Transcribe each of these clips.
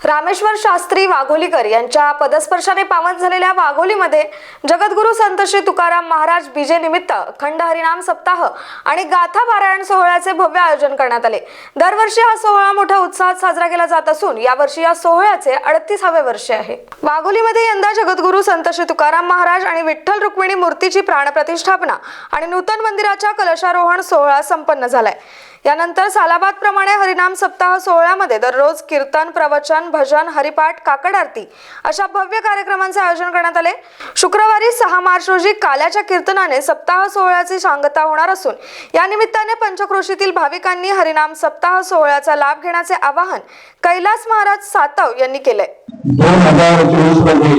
रामेश्वर शास्त्री वाघोलीकर यांच्या पदस्पर्शाने पावन झालेल्या वाघोलीमध्ये जगद्गुरू संत श्री तुकाराम महाराज बीजे निमित्त अखंड हरिनाम सप्ताह आणि गाथा पारायण सोहळ्याचे भव्य आयोजन करण्यात आले। दरवर्षी हा सोहळा मोठ्या उत्साहात साजरा केला जात असून यावर्षी या सोहळ्याचे 38वे वर्ष आहे। वाघोलीमध्ये यंदा जगद्गुरू संत श्री तुकाराम महाराज आणि विठ्ठल रुक्मिणी मूर्तीची प्राणप्रतिष्ठापना आणि नूतन मंदिराच्या कलशारोहण सोहळा संपन्न झालाय। यानंतर सालाबाद प्रमाणे हरिनाम सप्ताह सोहळ्यामध्ये दररोज कीर्तन, प्रवचन, भजन, हरिपाठ, काकड आरती अशा भव्य कार्यक्रमांचे आयोजन करण्यात आले। शुक्रवारी 6 मार्च रोजी काल्याच्या कीर्तनाने सप्ताह सोहळ्याची सांगता होणार असून या निमित्ताने पंचक्रोशीतील भाविकांनी हरिनाम सप्ताह सोहळ्याचा लाभ घेण्याचे आवाहन कैलास महाराज सातव यांनी केले। 2024 मध्ये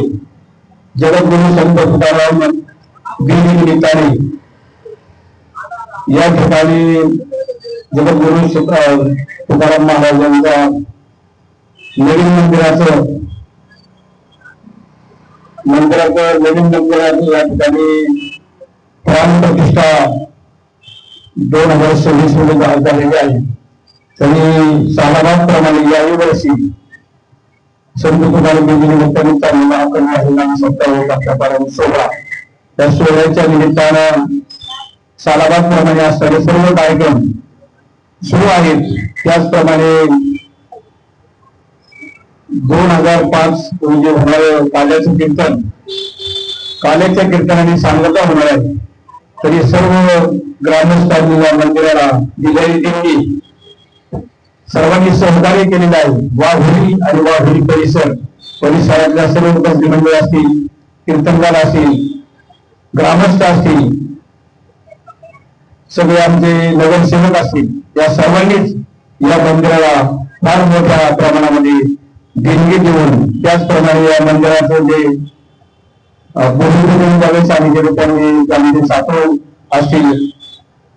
जगद्गुरू संत तुकाराम बीजे निमित्ताने या ठिकाणी जगद्गुरू तुकाराम महाराजांच्या नवीन मंदिराचं या ठिकाणी प्राण प्रतिष्ठा 2026 मध्ये झालेली आहे। तरी सालाबाद प्रमाणे याही वर्षी संत तुकाराम बीजे निमित्ताने चाललेला अखंड हरिनाम सप्ताह गाथा सोहळा, त्या सोहळ्याच्या निमित्तानं सालाबाद प्रमाणे असणारे सर्व कार्यक्रम सुरू आहेत। त्याचप्रमाणे 2005 रोजी होणारं काल्याचं कीर्तन, काल्याच्या कीर्तनाने सांगता होणार आहे। तरी सर्व ग्रामस्थांनी या मंदिराला दिलेली देणगी सर्वांनी सहकार्य केलेलं आहे। वाघोली आणि वाघोली परिसरातल्या सर्व उपस्थित मंडळ असतील, कीर्तनकार असतील, ग्रामस्थ असतील, सगळे आमचे नगरसेवक असतील, या सर्वांनीच या मंदिराला फार मोठ्या प्रमाणामध्ये देणगी देऊन त्याचप्रमाणे या मंदिराचं जे भूमिपूजन सांगितले त्यांनी सातव असतील,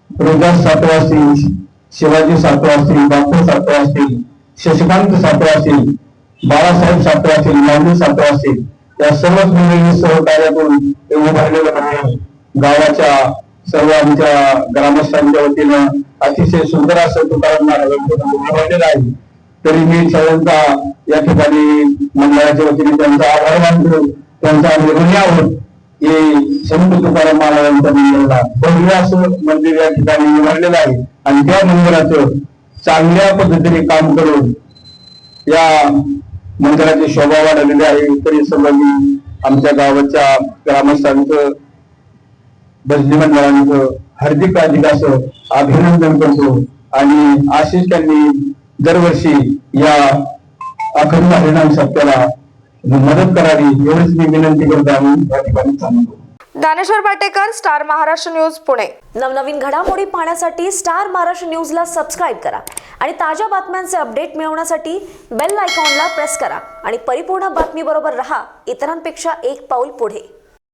रोजदास सातव असतील, शिवाजी सातव असतील, बापू सातव असतील, शशिकांत सातव असतील, बाळासाहेब सातव असतील, माऊली सातव असतील, या सर्वच मंडळी सहकार्यातून उभारलेलं गावाच्या सर्व आमच्या ग्रामस्थांच्या वतीनं अतिशय सुंदर असं तुकाराम महाराजांचं उभारलेलं आहे। तरी मी सर्वांचा या ठिकाणी मंडळाच्या वतीने त्यांचा आभार मानतो। त्यांचा निर्णय आहोत की संत तुकाराम महाराजांच्या मंदिराला भव्य असं मंदिर या ठिकाणी उभारलेलं आहे आणि त्या मंदिराचं चांगल्या पद्धतीने काम करून या मंदिराची शोभा वाढवलेली आहे। तरी सर्वांनी आमच्या गावाच्या ग्रामस्थांचं, भजनी मंडळांचं हार्दिक असं अभिनंदन करतो आणि आशिष त्यांनी दरवर्षी या अखंड हरिनाम सप्ताहाला मदत करावी एवढीच मी विनंती करतो आणि या ठिकाणी सांगतो। Daneshwar Patekar, star Maharashtra news, Pune. नवनवीन घडामोडी पाहण्यासाठी स्टार महाराष्ट्र न्यूजला सबस्क्राईब करा आणि ताज्या बातम्यांचे अपडेट मिळवण्यासाठी बेल आयकॉनला प्रेस करा आणि परिपूर्ण बातमी बरोबर रहा, इतरांपेक्षा एक पाऊल पुढे।